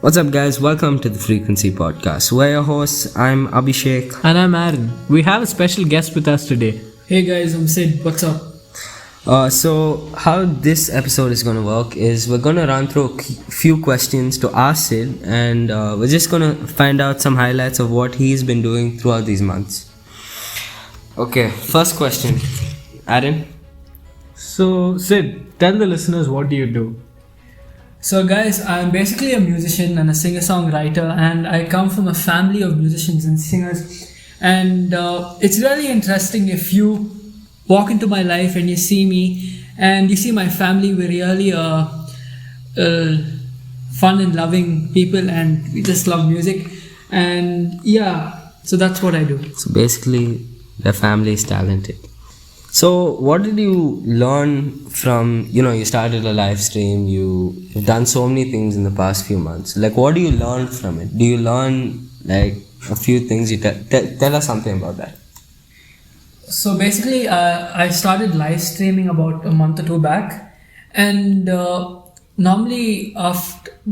What's up, guys? Welcome to the Frequency Podcast. We're your hosts. I'm Abhishek. And I'm Aaron. We have a special guest with us today. Hey guys, I'm Sid. What's up? So, how this episode is going to work is we're going to run through a few questions to ask Sid, and we're just going to find out some highlights of what he's been doing throughout these months. Okay, first question. Aaron? So, Sid, tell the listeners, what do you do? So guys, I'm basically a musician and a singer-songwriter, and I come from a family of musicians and singers. And it's really interesting if you walk into my life and you see me and you see my family. We're really fun and loving people, and we just love music. And yeah, so that's what I do. So, basically, the family is talented. So, what did you learn from, you started a live stream, you've done so many things in the past few months. Like, what do you learn from it? Do you learn, like, a few things? Tell us something about that. So basically, I started live streaming about a month or two back. And normally,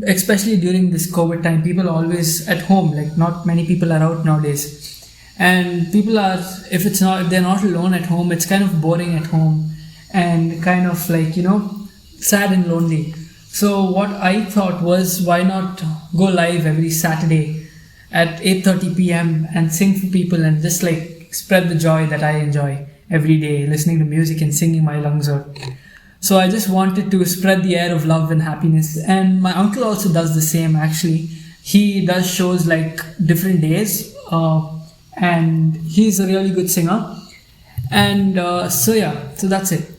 especially during this COVID time, people are always at home. Like, not many people are out nowadays. And people are, if they're not alone at home, it's kind of boring at home and kind of like, sad and lonely. So what I thought was, why not go live every Saturday at 8:30 p.m. and sing for people and just like spread the joy that I enjoy every day, listening to music and singing my lungs out. So I just wanted to spread the air of love and happiness. And my uncle also does the same, actually. He does shows like different days. And he's a really good singer. And so that's it.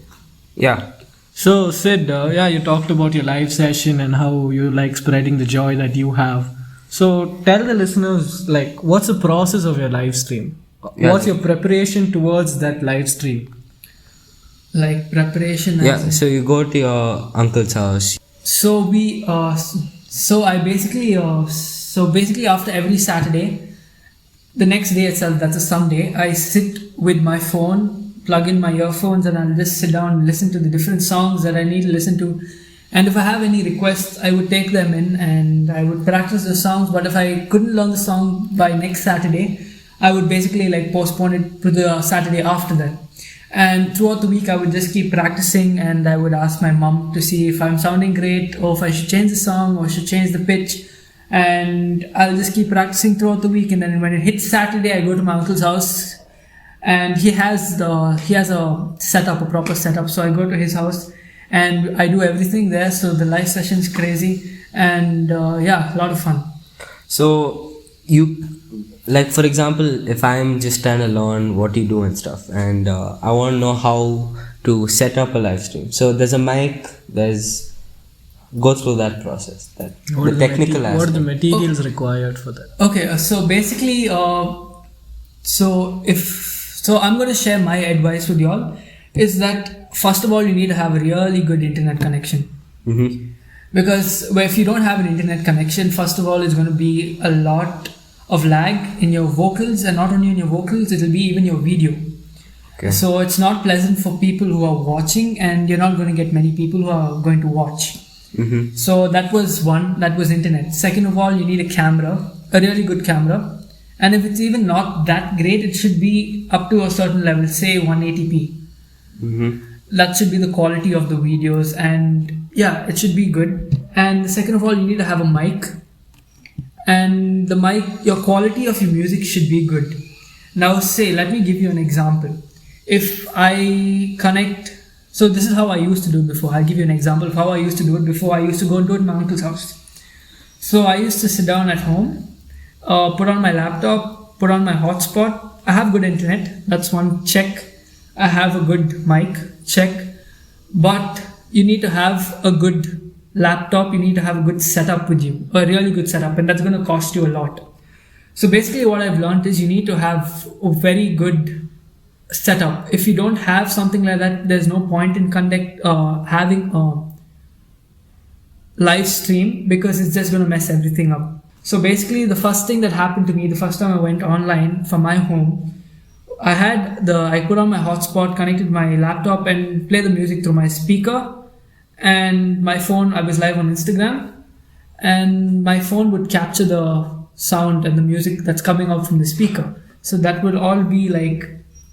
Yeah. So Sid, you talked about your live session and how you like spreading the joy that you have. So tell the listeners, like, what's the process of your live stream? Yeah. What's your preparation towards that live stream? Like preparation. So you go to your uncle's house. So basically after every Saturday, the next day itself, that's a Sunday, I sit with my phone, plug in my earphones, and I'll just sit down and listen to the different songs that I need to listen to. And if I have any requests, I would take them in and I would practice the songs. But if I couldn't learn the song by next Saturday, I would basically like postpone it to the Saturday after that. And throughout the week, I would just keep practicing, and I would ask my mom to see if I'm sounding great or if I should change the song or should change the pitch. And I'll just keep practicing throughout the week, and then when it hits Saturday, I go to my uncle's house, and he has a proper setup. So I go to his house and I do everything there. So the live session's crazy, and a lot of fun. So you, like, for example, if I'm just trying to learn what you do and stuff, and I want to know how to set up a live stream. So there's a mic, go through that process, the technical aspect. What are the materials required for that? Okay, so basically, so I'm going to share my advice with y'all. Is that first of all, you need to have a really good internet connection. Mm-hmm. Because if you don't have an internet connection, first of all, it's going to be a lot of lag in your vocals, and not only in your vocals, it'll be even your video. Okay. So it's not pleasant for people who are watching, and you're not going to get many people who are going to watch. Mm-hmm. So that was internet. Second of all, you need a camera, a really good camera. And if it's even not that great, it should be up to a certain level, say 180p. Mm-hmm. That should be the quality of the videos, and it should be good. And second of all, you need to have a mic. And the mic, your quality of your music should be good. Now let me give you an example. If I connect, so this is how I used to do it before. I'll give you an example of how I used to do it before. I used to go and do it in my uncle's house. So I used to sit down at home, put on my laptop, put on my hotspot. I have good internet. That's one check. I have a good mic, check. But you need to have a good laptop. You need to have a good setup with you, a really good setup, and that's going to cost you a lot. So basically what I've learned is you need to have a very good setup. If you don't have something like that, there's no point in having a live stream, because it's just going to mess everything up. So basically the first thing that happened to me the first time I went online from my home, I put on my hotspot, connected my laptop and play the music through my speaker, and my phone, I was live on Instagram. and my phone would capture the sound and the music that's coming out from the speaker. So that would all be like,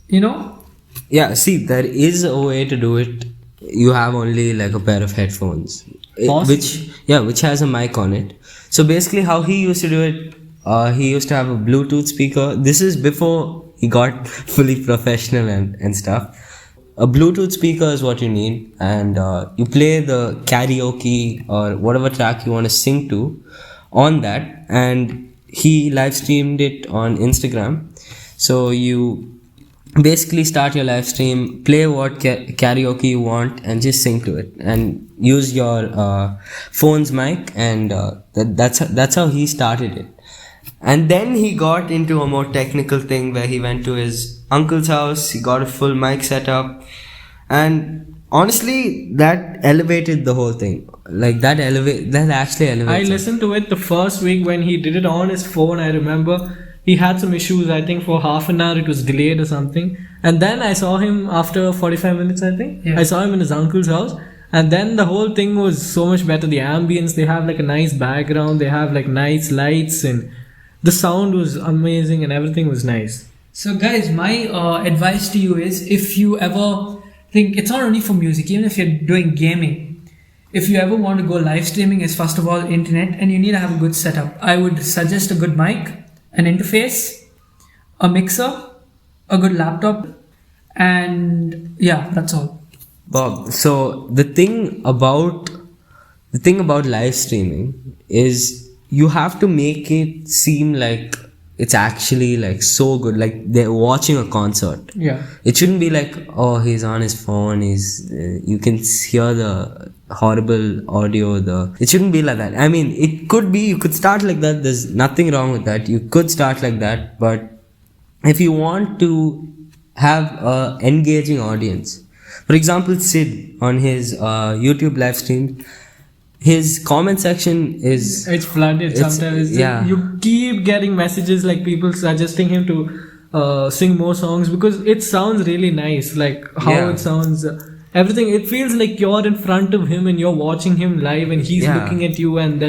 you know, Yeah, see, there is a way to do it. You have only like a pair of headphones, which has a mic on it. So basically, how he used to do it, he used to have a Bluetooth speaker. This is before he got fully professional and stuff. A Bluetooth speaker is what you need, and you play the karaoke or whatever track you want to sing to on that, and he live streamed it on Instagram. So you basically start your live stream, play what karaoke you want, and just sing to it, and use your phone's mic, and that's how he started it. And then he got into a more technical thing where he went to his uncle's house, he got a full mic setup, and honestly that elevated the whole thing. Like that actually elevates I it. listened to it the first week when he did it on his phone. I remember he had some issues. I think for half an hour it was delayed or something. And then I saw him after 45 minutes, I think. Yeah. I saw him in his uncle's house. And then the whole thing was so much better. The ambience, they have like a nice background, they have like nice lights, and the sound was amazing and everything was nice. So guys, my advice to you is, if you ever think, it's not only for music, even if you're doing gaming, if you ever want to go live streaming, is first of all internet, and you need to have a good setup. I would suggest a good mic, an interface, a mixer, a good laptop, and yeah, that's all. Bob, so the thing about live streaming is you have to make it seem like it's actually like so good, like they're watching a concert. Yeah. It shouldn't be like, oh, he's on his phone, you can hear the horrible audio. It shouldn't be like that. I mean, it could be, you could start like that. There's nothing wrong with that. You could start like that, but if you want to have a engaging audience, for example, Syd on his YouTube live stream, his comment section is It's flooded sometimes. yeah. You keep getting messages like people suggesting him to sing more songs because it sounds really nice. Like how Yeah. it sounds, everything. It feels like you're in front of him and you're watching him live, and he's Yeah. looking at you, and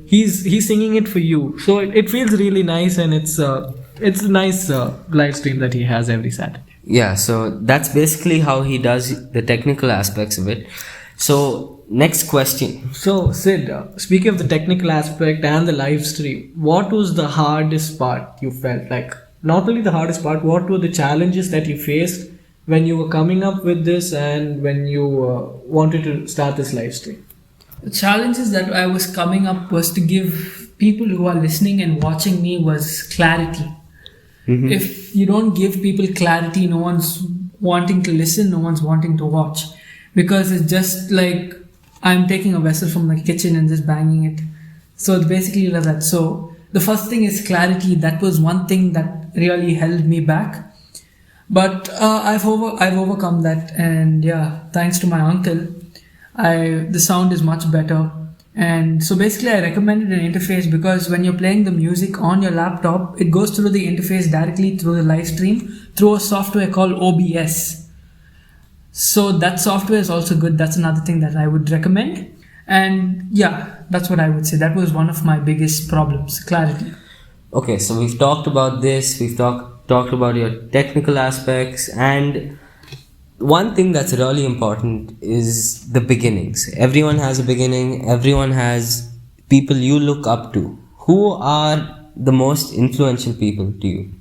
he's singing it for you. So it feels really nice, and it's a nice live stream that he has every Saturday. Yeah, so that's basically how he does the technical aspects of it. So, next question. So, Syd, speaking of the technical aspect and the live stream, what was the hardest part you felt? Like, not only the hardest part, what were the challenges that you faced when you were coming up with this and when you wanted to start this live stream? The challenges that I was coming up was to give people who are listening and watching me was clarity. Mm-hmm. If you don't give people clarity, no one's wanting to listen, no one's wanting to watch, because it's just like I'm taking a vessel from the kitchen and just banging it. So it's basically like that. So the first thing is clarity. That was one thing that really held me back, but I've overcome that, and yeah, thanks to my uncle, the sound is much better. And so basically I recommended an interface because when you're playing the music on your laptop, it goes through the interface directly through the live stream through a software called OBS. So that software is also good. That's another thing that I would recommend. And yeah, that's what I would say. That was one of my biggest problems, clarity. Okay, so we've talked about this, we've talked about your technical aspects, and one thing that's really important is the beginnings. Everyone has a beginning, everyone has people you look up to. Who are the most influential people to you?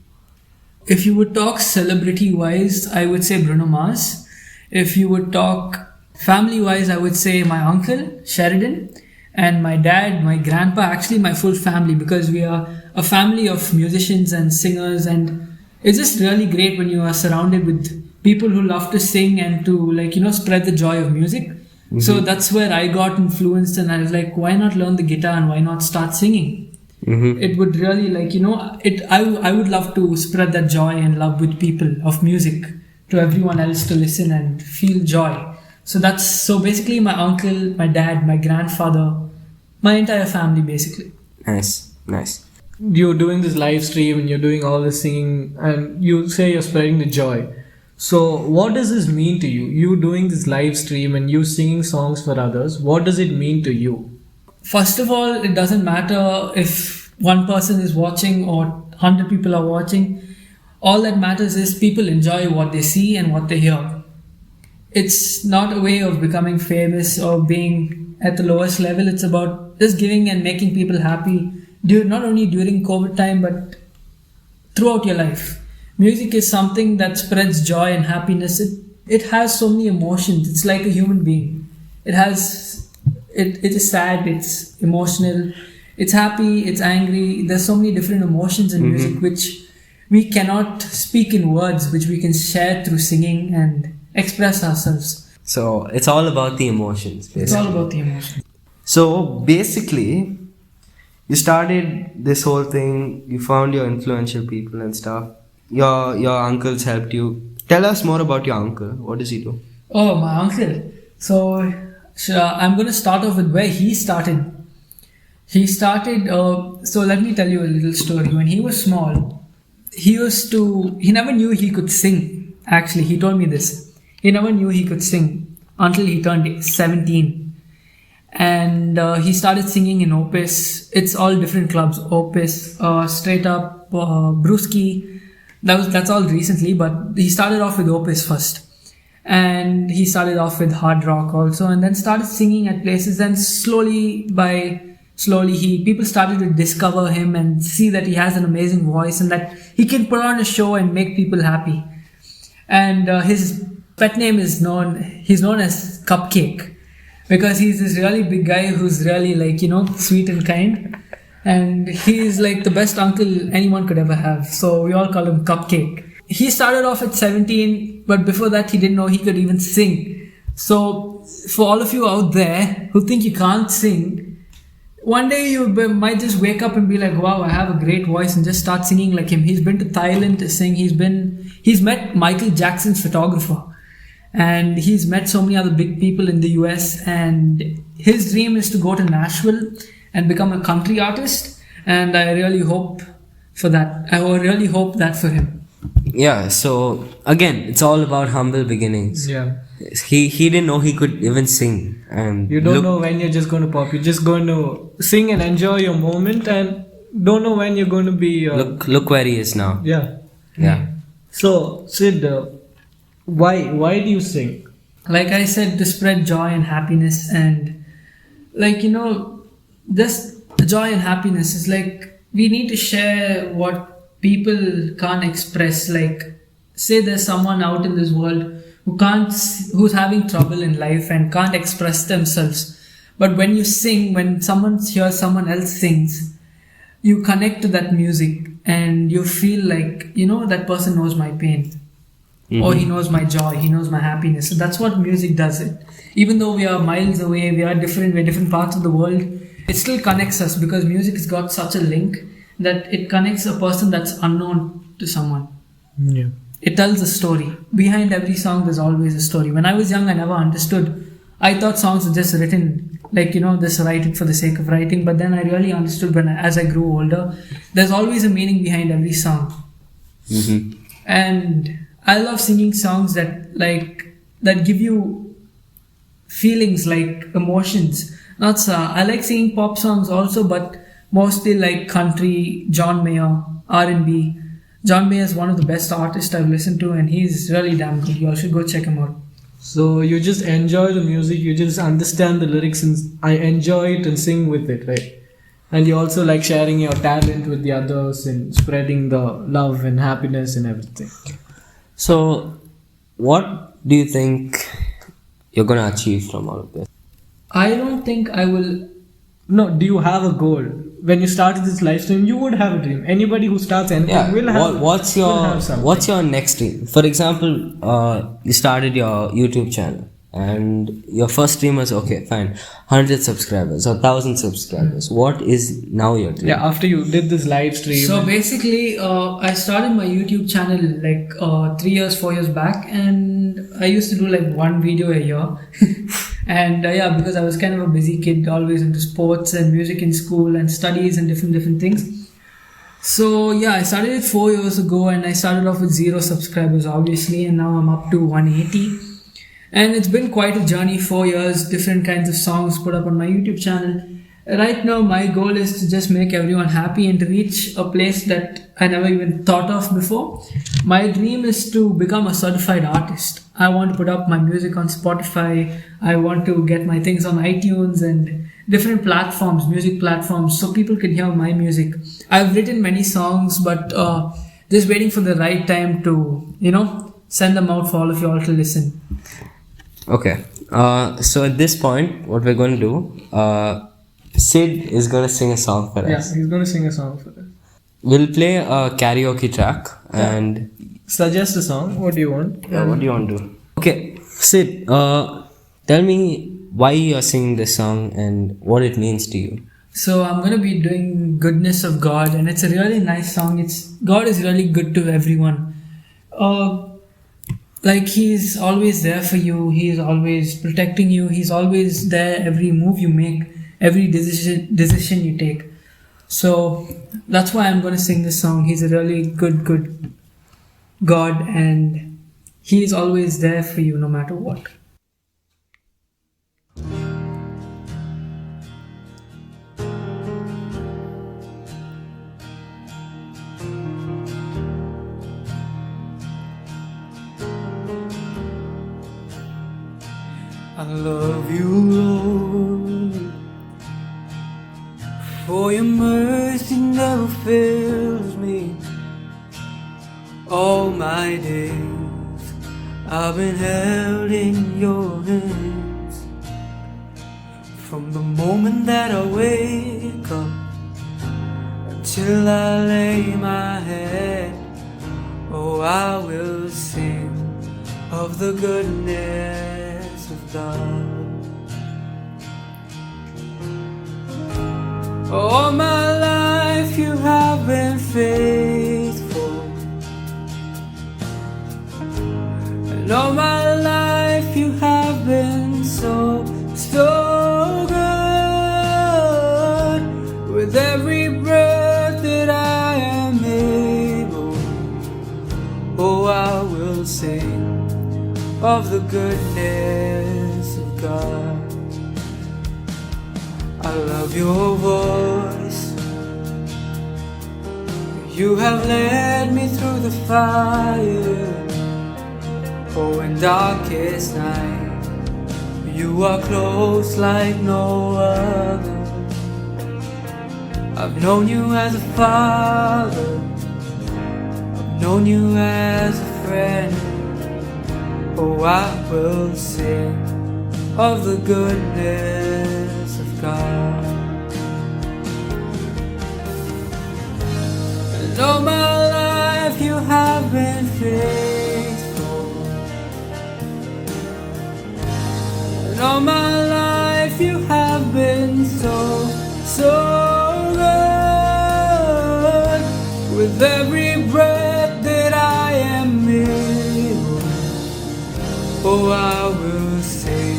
If you would talk celebrity wise, I would say Bruno Mars. If you would talk family wise, I would say my uncle Sheridan, and my dad, my grandpa, actually my full family, because we are a family of musicians and singers, and it's just really great when you are surrounded with people who love to sing and to spread the joy of music. Mm-hmm. So that's where I got influenced, and I was like, why not learn the guitar and why not start singing? Mm-hmm. It would really I would love to spread that joy and love with people of music to everyone else to listen and feel joy. So basically my uncle, my dad, my grandfather, my entire family basically. Nice. You're doing this live stream and you're doing all this singing, and you say you're spreading the joy. So what does this mean to you? You doing this live stream and you singing songs for others, what does it mean to you? First of all, it doesn't matter if one person is watching or 100 people are watching. All that matters is people enjoy what they see and what they hear. It's not a way of becoming famous or being at the lowest level. It's about just giving and making people happy, not only during COVID time, but throughout your life. Music is something that spreads joy and happiness. It has so many emotions. It's like a human being. It is sad, it's emotional, it's happy, it's angry. There's so many different emotions in music which we cannot speak in words, which we can share through singing and express ourselves. So it's all about the emotions, basically. It's all about the emotions. So basically, you started this whole thing, you found your influential people and stuff. Your uncles helped you. Tell us more about your uncle. What does he do? Oh, my uncle. So I'm going to start off with where he started. He started, so let me tell you a little story. When he was small, he never knew he could sing. Actually, he told me this. He never knew he could sing until he turned 17. And he started singing in Opus. It's all different clubs. Opus, Straight Up, Brewski. That's all recently, but he started off with Opus first. And he started off with hard rock also, and then started singing at places. And slowly, people started to discover him and see that he has an amazing voice and that he can put on a show and make people happy. And his pet name he's known as Cupcake, because he's this really big guy who's really sweet and kind. And he's like the best uncle anyone could ever have. So we all call him Cupcake. He started off at 17, but before that he didn't know he could even sing. So for all of you out there who think you can't sing, one day you might just wake up and be like, wow, I have a great voice, and just start singing like him. He's been to Thailand to sing. He's met Michael Jackson's photographer, and he's met so many other big people in the US, and his dream is to go to Nashville and become a country artist. And I really hope for that. I really hope that for him. Yeah, so again, it's all about humble beginnings. Yeah. He didn't know he could even sing. And You don't know when you're just going to pop. You're just going to sing and enjoy your moment, and don't know when you're going to be... Look where he is now. Yeah. Yeah. So, Syd, why do you sing? Like I said, to spread joy and happiness, and just joy and happiness is like we need to share what people can't express. Like, say there's someone out in this world who's having trouble in life and can't express themselves, but when you sing, when someone hears someone else sings, you connect to that music and you feel like that person knows my pain. Or he knows my joy, he knows my happiness. So that's what music does. It even though we are miles away, we're different parts of the world, it still connects us, because music has got such a link that it connects a person that's unknown to someone. Yeah. It tells a story. Behind every song there's always a story. When I was young, I never understood. I thought songs were just written just write it for the sake of writing. But then I really understood as I grew older, there's always a meaning behind every song. And I love singing songs that give you feelings, like emotions. I like singing pop songs also, but mostly like country, John Mayer, R&B. John Mayer is one of the best artists I've listened to, and he's really damn good. You all should go check him out. So you just enjoy the music, you just understand the lyrics and I enjoy it and sing with it, right? And you also like sharing your talent with the others and spreading the love and happiness and everything. So, what do you think you're going to achieve from all of this? I don't think I will. No, do you have a goal? When you started this live stream, you would have a dream. Anybody who starts anything will have. What's your next dream? For example, you started your YouTube channel, and your first dream was, okay, fine, 100 subscribers or 1,000 subscribers. What is now your dream? Yeah, after you did this live stream. So basically, I started my YouTube channel like 4 years back, and I used to do like one video a year. And because I was kind of a busy kid, always into sports and music in school and studies and different things. So I started it 4 years ago, and I started off with 0 subscribers obviously, and now I'm up to 180. And it's been quite a journey, 4 years, different kinds of songs put up on my YouTube channel. Right now, my goal is to just make everyone happy and to reach a place that I never even thought of before. My dream is to become a certified artist. I want to put up my music on Spotify. I want to get my things on iTunes and different platforms, music platforms, so people can hear my music. I've written many songs, but just waiting for the right time to, send them out for all of you all to listen. Okay. So at this point, what we're going to do, Syd is going to sing a song for us. Yeah, he's going to sing a song for us. We'll play a karaoke track and... Suggest a song. What do you want? what do you want to do? Okay, Syd, tell me why you're singing this song and what it means to you. So I'm going to be doing Goodness of God, and it's a really nice song. God is really good to everyone. Like He's always there for you. He's always protecting you. He's always there every move you make, every decision you take. So that's why I'm going to sing this song. He's a really good God, and He's always there for you no matter what. I love you, Lord, for your mercy never fails me. All my days I've been held in your hands. From the moment that I wake up until I lay my head, oh, I will sing of the goodness of God. All my life you have been faithful, and all my life you have been so good. With every breath that I am able, oh, I will sing of the goodness of God. I love your voice. You have led me through the fire. Oh, in darkest night, you are close like no other. I've known you as a father, I've known you as a friend. Oh, I will sing of the goodness of God. And all my life you have been faithful, and all my life you have been so good. With every breath that I am able, oh, I will sing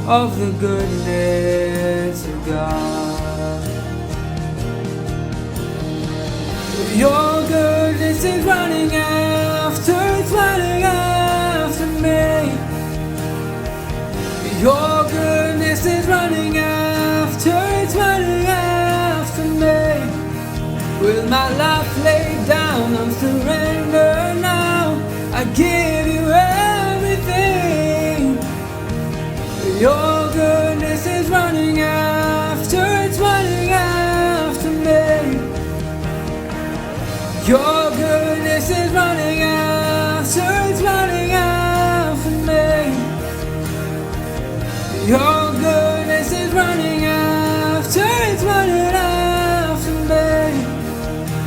of the goodness of God. Your goodness is running after, it's running after me. Your goodness is running after, it's running after me. With my life laid down, I'm surrendered now. I give you everything. Your goodness is running after, it's running after me. Your goodness is running after, it's running after me. Your goodness is running after, it's running after me.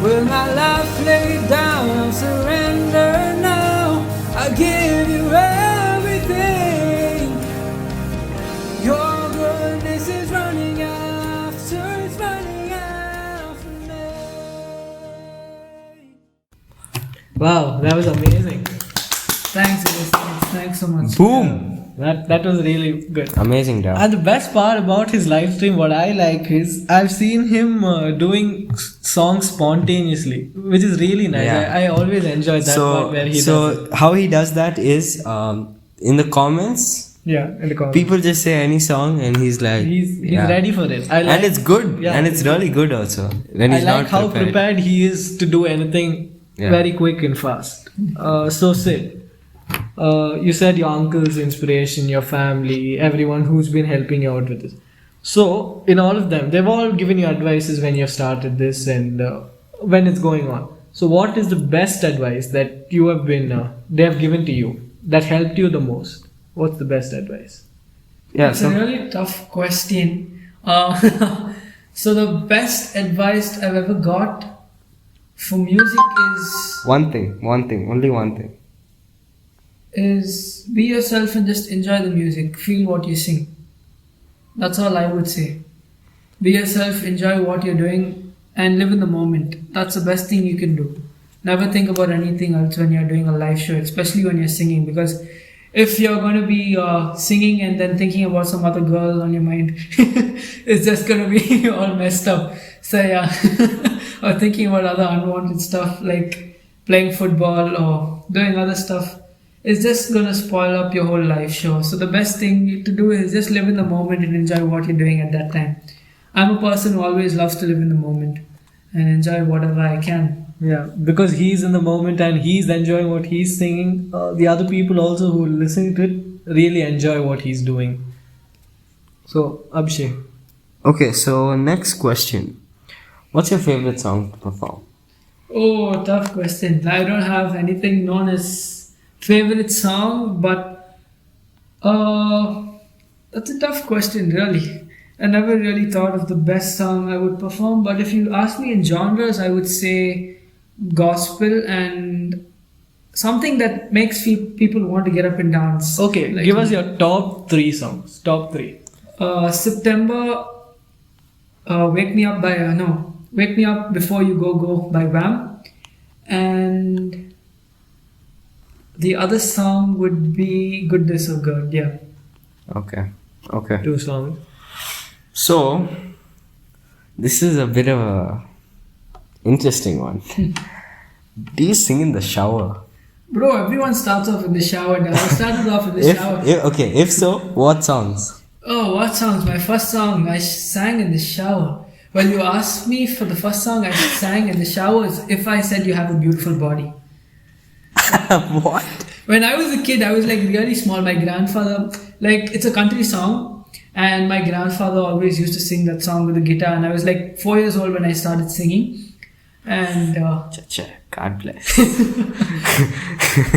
With my life laid down, I'm surrendered now. I give you everything. Your goodness is running after, it's running after me. Wow, that was amazing. Thanks, guys. Thanks so much. Boom! That was really good. Amazing, dad. And the best part about his live stream, what I like is I've seen him doing songs spontaneously, which is really nice. Yeah. I always enjoy that part where he does it. how he does that is in the comments Yeah, in the comments. People just say any song and he's like, He's yeah. ready for it. I like, And it's good. Yeah, And it's really good also. When I he's like not how prepared he is to do anything Yeah. very quick and fast. So Sid, you said your uncle's inspiration, your family, everyone who's been helping you out with this. So in all of them, they've all given you advices when you've started this and when it's going on. So what is the best advice that you have been they have given to you that helped you the most? What's the best advice? Yeah, It's a really tough question. So the best advice I've ever got for music one thing, only one thing. is be yourself and just enjoy the music. Feel what you sing. That's all I would say. Be yourself, enjoy what you're doing, and live in the moment. That's the best thing you can do. Never think about anything else when you're doing a live show, especially when you're singing, because if you're going to be singing and then thinking about some other girl on your mind, it's just going to be all messed up. So yeah, or thinking about other unwanted stuff like playing football or doing other stuff. It's just going to spoil up your whole live show. So the best thing to do is just live in the moment and enjoy what you're doing at that time. I'm a person who always loves to live in the moment and enjoy whatever I can. Yeah, because he's in the moment and he's enjoying what he's singing. The other people also who listen to it really enjoy what he's doing. So, Abhishek. Okay, so next question. What's your favorite song to perform? Oh, tough question. I don't have anything known as favorite song, but that's a tough question, really. I never really thought of the best song I would perform, but if you ask me in genres, I would say gospel and something that makes people want to get up and dance. Okay, Like, give us your top 3 songs. Top 3. September, Wake Me Up by Wake Me Up Before You Go Go by Wham, and the other song would be Good Day So Good. Yeah. Okay. 2 songs. So, this is a bit of a interesting one. Do you sing in the shower? Bro, everyone starts off in the shower now. I started off in the shower. If so, what songs? Oh, what songs? My first song I sang in the shower. When you asked me for the first song I sang in the shower is If I Said You Have a Beautiful Body. What? When I was a kid, I was like really small. My grandfather, like, it's a country song, and my grandfather always used to sing that song with the guitar. And I was like 4 years old when I started singing. And God bless.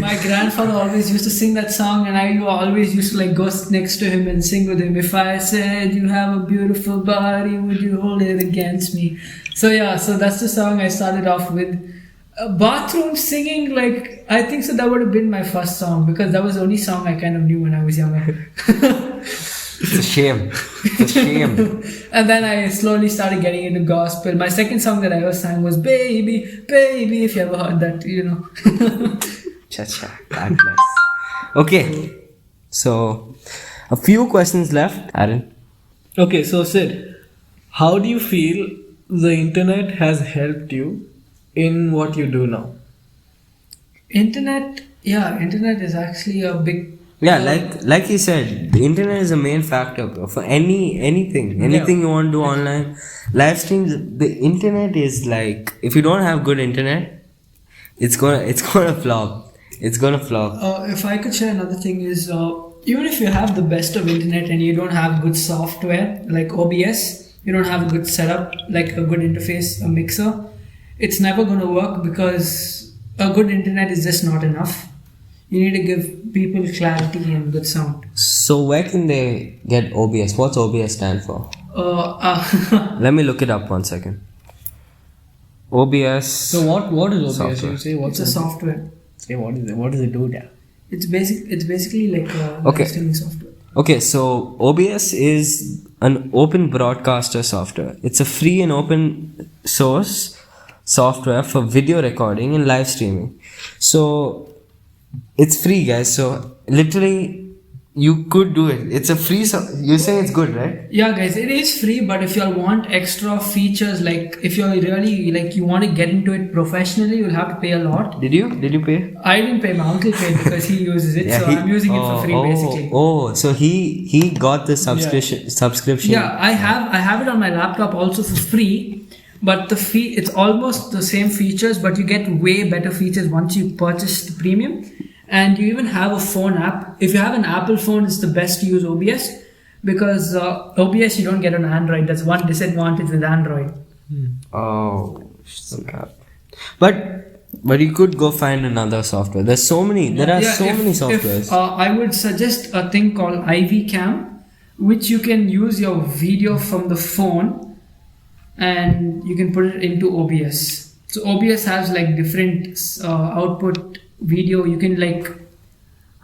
my grandfather always used to sing that song, and I always used to like go next to him and sing with him. If I said you have a beautiful body, would you hold it against me? So yeah, so that's the song I started off with. Bathroom singing, like, I think so that would have been my first song, because that was the only song I kind of knew when I was younger. It's a shame. And then I slowly started getting into gospel. My second song that I ever sang was Baby, Baby, if you ever heard that, you know. God bless. Okay, so a few questions left, Aaron. Okay, so Sid, how do you feel the internet has helped you in what you do now? Internet is actually a big... Yeah, like he said, the internet is the main factor, bro. For anything you want to do online, live streams. The internet is like, if you don't have good internet, it's gonna flop. It's gonna flop. If I could share another thing is, even if you have the best of internet and you don't have good software like OBS, you don't have a good setup, like a good interface, a mixer, it's never going to work, because a good internet is just not enough. You need to give people clarity and good sound. So where can they get OBS? What's OBS stand for? Let me look it up 1 second. OBS. So what is OBS? Software. You say what's It's a software. Say what is it? What does it do there? It's basically like a Okay. live streaming software. Okay, so OBS is an open broadcaster software. It's a free and open source software for video recording and live streaming. So it's free, guys. So literally you could do it. It's a free. You're saying it's good, right? Yeah, guys, it is free, but if you all want extra features, like if you're really like you want to get into it professionally, you'll have to pay a lot. Did you? Did you pay? I didn't pay. My uncle paid because he uses it, so I'm using it for free basically. Oh, so he got the subscription. Yeah, I have it on my laptop also for free, but it's almost the same features, but you get way better features once you purchase the premium. And you even have a phone app. If you have an Apple phone, it's the best to use OBS because OBS you don't get on Android. That's one disadvantage with Android. Oh, snap. But you could go find another software. There's so many. There are so many softwares. I would suggest a thing called IV Cam, which you can use your video from the phone and you can put it into OBS. So OBS has like different output video. You can like,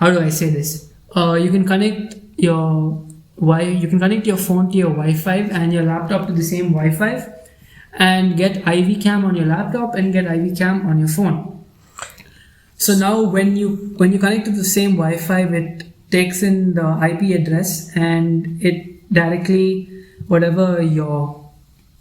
how do I say this? You can connect your phone to your Wi-Fi and your laptop to the same Wi-Fi and get IV Cam on your laptop and get IV Cam on your phone. So now when you connect to the same Wi-Fi, it takes in the IP address and it directly, whatever your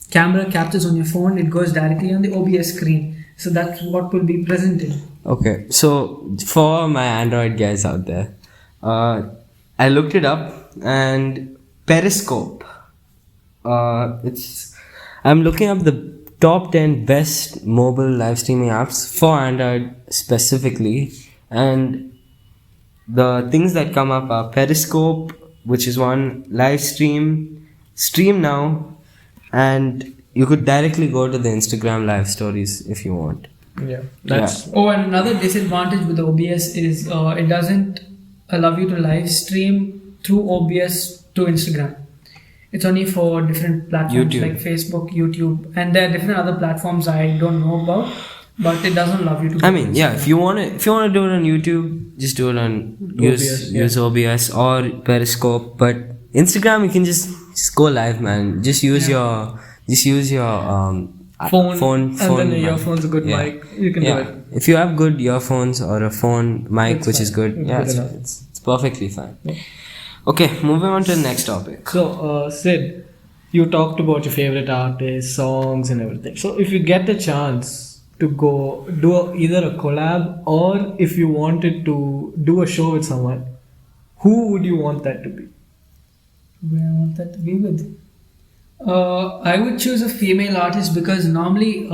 camera captures on your phone, it goes directly on the OBS screen. So that's what will be presented. Okay, so for my Android guys out there, I looked it up and Periscope. I'm looking up the top 10 best mobile live streaming apps for Android specifically, and the things that come up are Periscope, which is one, live stream now, and you could directly go to the Instagram live stories if you want. Yeah, that's Oh, and another disadvantage with OBS is it doesn't allow you to live stream through OBS to Instagram. It's only for different platforms YouTube. like Facebook, YouTube, and there are different other platforms I don't know about, but it doesn't allow you to. I mean, yeah, if you want to do it on YouTube, just do it on use OBS or Periscope. But Instagram, you can just go live, man. Just use your phone, and then your earphone's a good mic. You can do it. If you have good earphones or a phone mic, It's which fine. is good, it's perfectly fine. Yeah. Okay, moving on to the next topic. So, Sid, you talked about your favorite artists, songs, and everything. So, if you get the chance to go do either a collab or if you wanted to do a show with someone, who would you want that to be? Who I want that to be with? I would choose a female artist because normally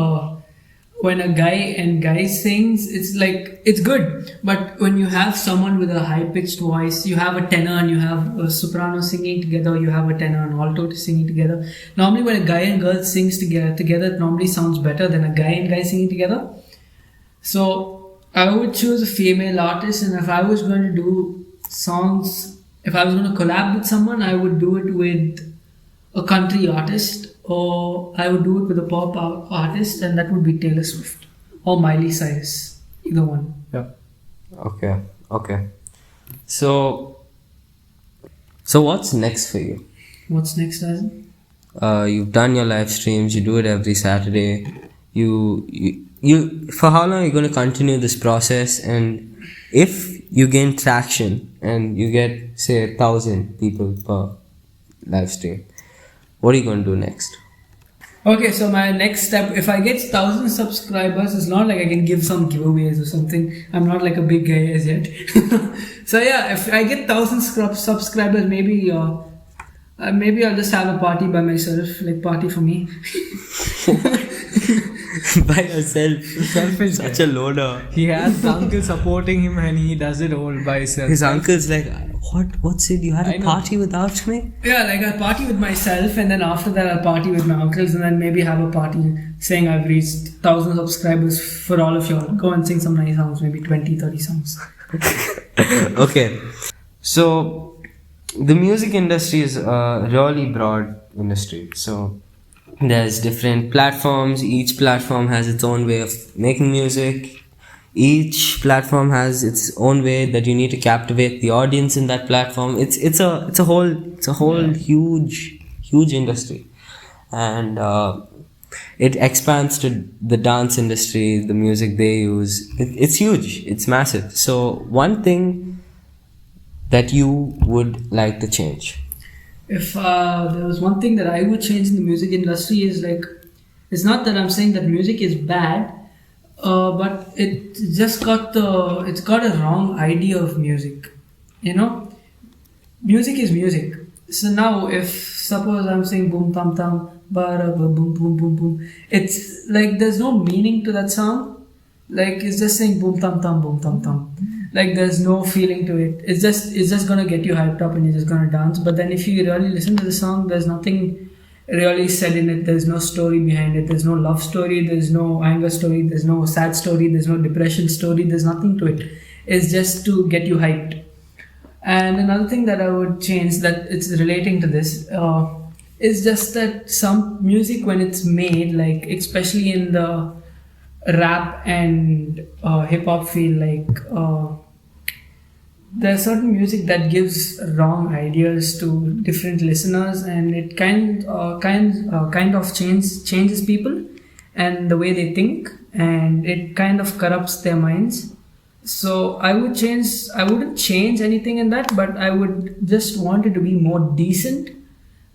when a guy sings, it's like it's good. But when you have someone with a high pitched voice, you have a tenor and you have a soprano singing together, you have a tenor and alto singing together. Normally, when a guy and girl sings together, it normally sounds better than a guy and guy singing together. So I would choose a female artist, and if I was going to do songs, if I was going to collab with someone, I would do it with a country artist, or I would do it with a pop artist, and that would be Taylor Swift or Miley Cyrus, either one. Yeah. Okay. So what's next for you? What's next, Azim? You've done your live streams. You do it every Saturday. You for how long are you going to continue this process? And if you gain traction and you get say 1,000 people per live stream, what are you going to do next? Okay, so my next step, if I get 1,000 subscribers, it's not like I can give some giveaways or something. I'm not like a big guy as yet. So yeah, if I get 1,000 subscribers, maybe I'll just have a party by myself, like party for me. By yourself. Selfish Such guy. a loader. He has the uncle supporting him and he does it all by himself. His uncle's like, what's it? You had I a know. party without me? Yeah, like I'll party with myself, and then after that I'll party with my uncles, and then maybe have a party saying I've reached 1,000 subscribers for all of y'all. Go and sing some nice songs, maybe 20, 30 songs. Okay. So the music industry is a really broad industry. So there's different platforms. Each platform has its own way of making music. Each platform has its own way that you need to captivate the audience in that platform. It's a whole huge industry, and it expands to the dance industry, the music they use. It's huge. It's massive. So one thing that you would like to change? If there was one thing that I would change in the music industry is like, it's not that I'm saying that music is bad, but it's got a wrong idea of music. You know, music is music. So now, if suppose I'm saying boom tam tam, bara ba boom boom boom boom, it's like there's no meaning to that song. Like it's just saying boom tam tam boom tam tam. Like there's no feeling to it. It's just gonna get you hyped up and you're just gonna dance. But then if you really listen to the song, there's nothing really said in it. There's no story behind it. There's no love story. There's no anger story. There's no sad story. There's no depression story. There's nothing to it. It's just to get you hyped. And another thing that I would change, that it's relating to this, is just that some music when it's made, like especially in the rap and hip hop field, like there's certain music that gives wrong ideas to different listeners, and it kind of changes people and the way they think, and it kind of corrupts their minds. So I wouldn't change anything in that, but I would just want it to be more decent,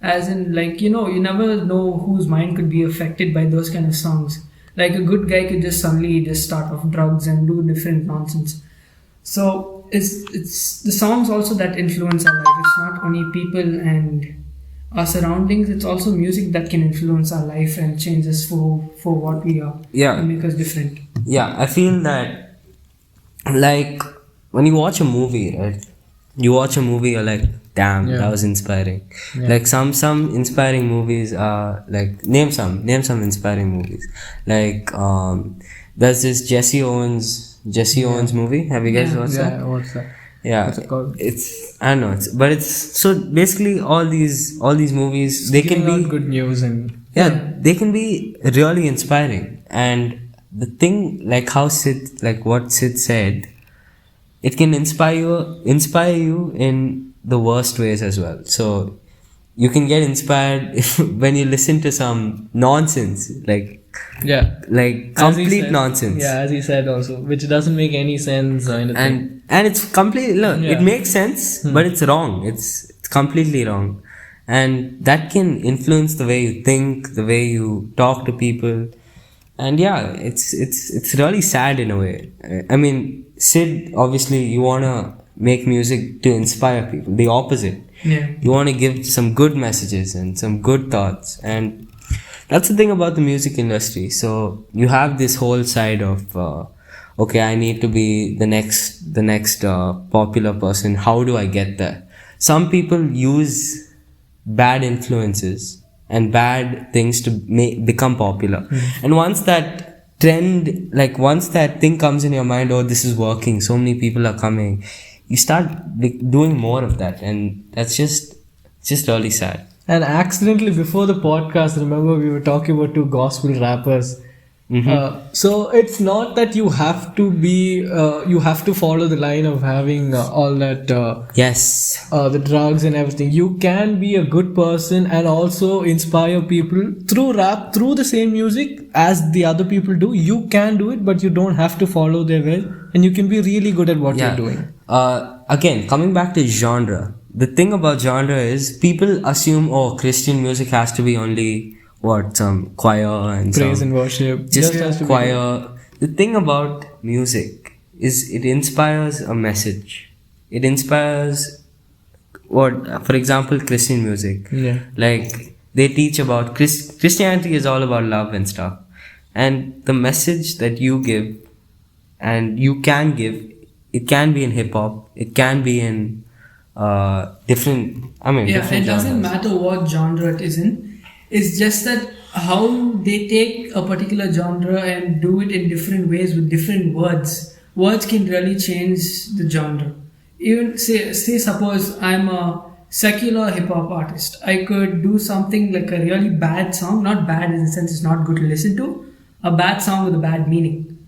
as in, like, you never know whose mind could be affected by those kind of songs. Like a good guy could just suddenly just start off drugs and do different nonsense. So it's the songs also that influence our life. It's not only people and our surroundings, it's also music that can influence our life and change us for what we are. Yeah. And make us different. Yeah, I feel that, like, when you watch a movie, right? You watch a movie, you're like, damn, that was inspiring. Yeah. Like some inspiring movies are like, name some inspiring movies. Like there's this Jesse Owens movie. Have you guys watched that? Yeah, what's that? Yeah, What's it called? I don't know, it's so basically all these movies, they can Giving be out good news and they can be really inspiring. And the thing, like how Syd, like what Syd said, it can inspire you in the worst ways as well. So you can get inspired when you listen to some nonsense, like complete nonsense. Yeah, as he said also, which doesn't make any sense or anything. And it's completely, it makes sense, but it's wrong. It's completely wrong, and that can influence the way you think, the way you talk to people. And yeah, it's really sad in a way. I mean, Syd, obviously you wanna make music to inspire people. The opposite. Yeah. You wanna give some good messages and some good thoughts, and that's the thing about the music industry. So you have this whole side of okay, I need to be the next popular person. How do I get there? Some people use bad influences and bad things to become popular. And once that trend, like once that thing comes in your mind, oh, this is working, so many people are coming, you start doing more of that, and that's just really sad. And accidentally, before the podcast, remember we were talking about two gospel rappers. So it's not that you have to be, you have to follow the line of having all that, Yes. the drugs and everything. You can be a good person and also inspire people through rap, through the same music as the other people do. You can do it, but you don't have to follow their way, and you can be really good at what you're doing. Again, coming back to genre, the thing about genre is people assume, oh, Christian music has to be only some choir and Praise and worship. just has to be choir. The thing about music is it inspires a message. It inspires for example, Christian music. Yeah. Like they teach about Christianity is all about love and stuff. And the message that you give and you can give, it can be in hip hop, it can be in different It doesn't genres. matter what genre it is in. It's just that how they take a particular genre and do it in different ways with different words. Words can really change the genre. Even say suppose I'm a secular hip hop artist. I could do something like a really bad song, not bad in the sense it's not good to listen to, a bad song with a bad meaning.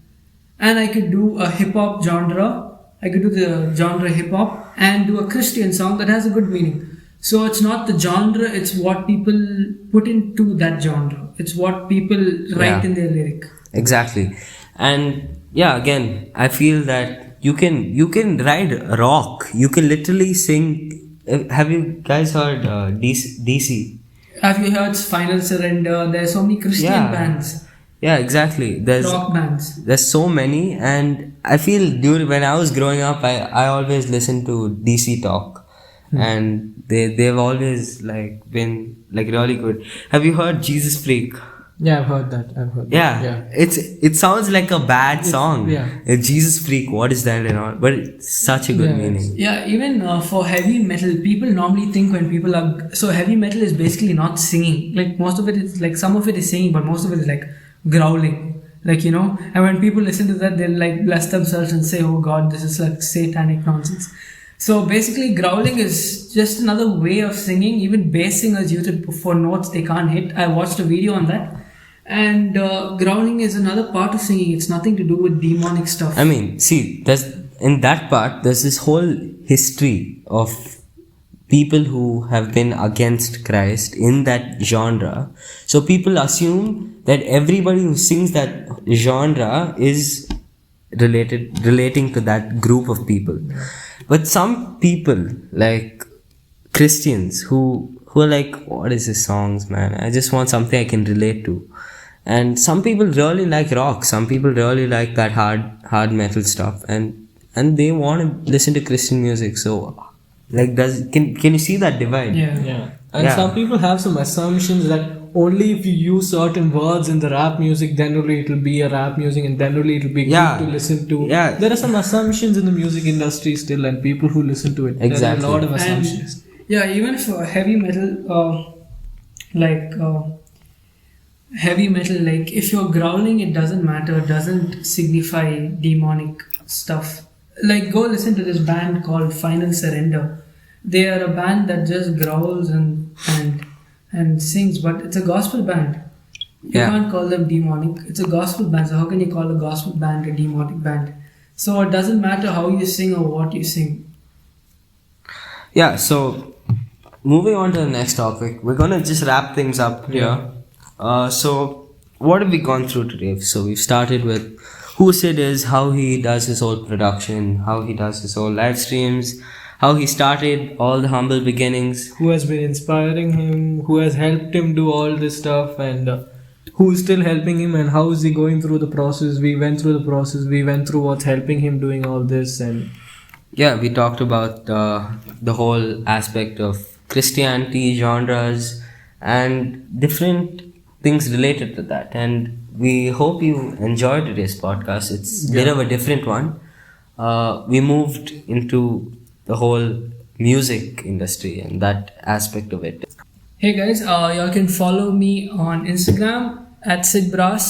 And I could do a hip hop genre. I could do the genre hip hop and do a Christian song that has a good meaning. So it's not the genre, it's what people put into that genre. It's what people write in their lyric. Exactly. And yeah, again, I feel that you can ride rock. You can literally sing. Have you guys heard DC? Have you heard Final Surrender? There's so many Christian Yeah. bands, Yeah, exactly. rock bands. There's so many, and I feel when I was growing up, I always listened to DC talk, and they've always like been like really good. Have you heard Jesus Freak? Yeah, I've heard that. Yeah, it sounds like a bad song. yeah. Jesus Freak, what is that and all? But it's such a good Yeah, meaning. Yeah, even for heavy metal, people normally think when people are so heavy metal is basically not singing. Like most of it is like some of it is singing, but most of it is like growling. Like and when people listen to that, they'll like bless themselves and say, "Oh God, this is like satanic nonsense." So basically, growling is just another way of singing. Even bass singers use it for notes they can't hit. I watched a video on that. And growling is another part of singing. It's nothing to do with demonic stuff. I mean, see, in that part, there's this whole history of people who have been against Christ in that genre. So people assume that everybody who sings that genre is relating to that group of people. But some people, like Christians, who are like, what is this songs, man? I just want something I can relate to. And some people really like rock. Some people really like that hard metal stuff, and they want to listen to Christian music. So, like, can you see that divide? Yeah. And Yeah. some people have some assumptions that only if you use certain words in the rap music, then only it will be a rap music, and then only it will be Yeah. good to listen to. Yeah. There are some assumptions in the music industry still, and people who listen to it. Exactly. There are a lot of And, assumptions. yeah, even for heavy metal, heavy metal, like if you're growling, it doesn't matter, it doesn't signify demonic stuff. Like go listen to this band called Final Surrender. They are a band that just growls and sings, but it's a gospel band. You Yeah. can't call them demonic. It's a gospel band, so how can you call a gospel band a demonic band? So it doesn't matter how you sing or what you sing. Yeah, so moving on to the next topic, we're gonna just wrap things up here. So what have we gone through today? So we've started with who Sid is, how he does his whole production, how he does his whole live streams, how he started all the humble beginnings. Who has been inspiring him? Who has helped him do all this stuff? And who is still helping him? And how is he going through the process? We went through the process. We went through what's helping him doing all this. And Yeah, we talked about the whole aspect of Christianity, genres, and different things related to that. And we hope you enjoyed today's podcast. It's a bit of a different one. We moved into the whole music industry and that aspect of it. Hey guys, y'all can follow me on Instagram at Sid Brass,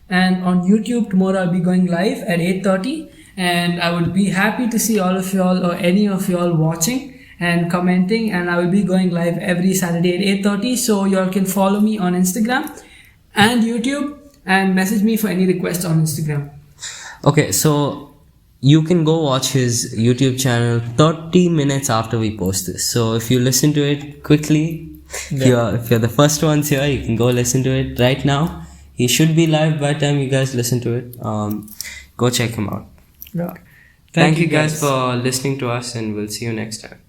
and on YouTube tomorrow I'll be going live at 8:30, and I would be happy to see all of y'all or any of y'all watching and commenting, and I will be going live every Saturday at 8:30, so y'all can follow me on Instagram and YouTube and message me for any requests on Instagram. Okay, so you can go watch his YouTube channel 30 minutes after we post this. So if you listen to it quickly, if you're the first ones here, you can go listen to it right now. He should be live by the time you guys listen to it. Go check him out. yeah. Thank you guys for listening to us, and we'll see you next time.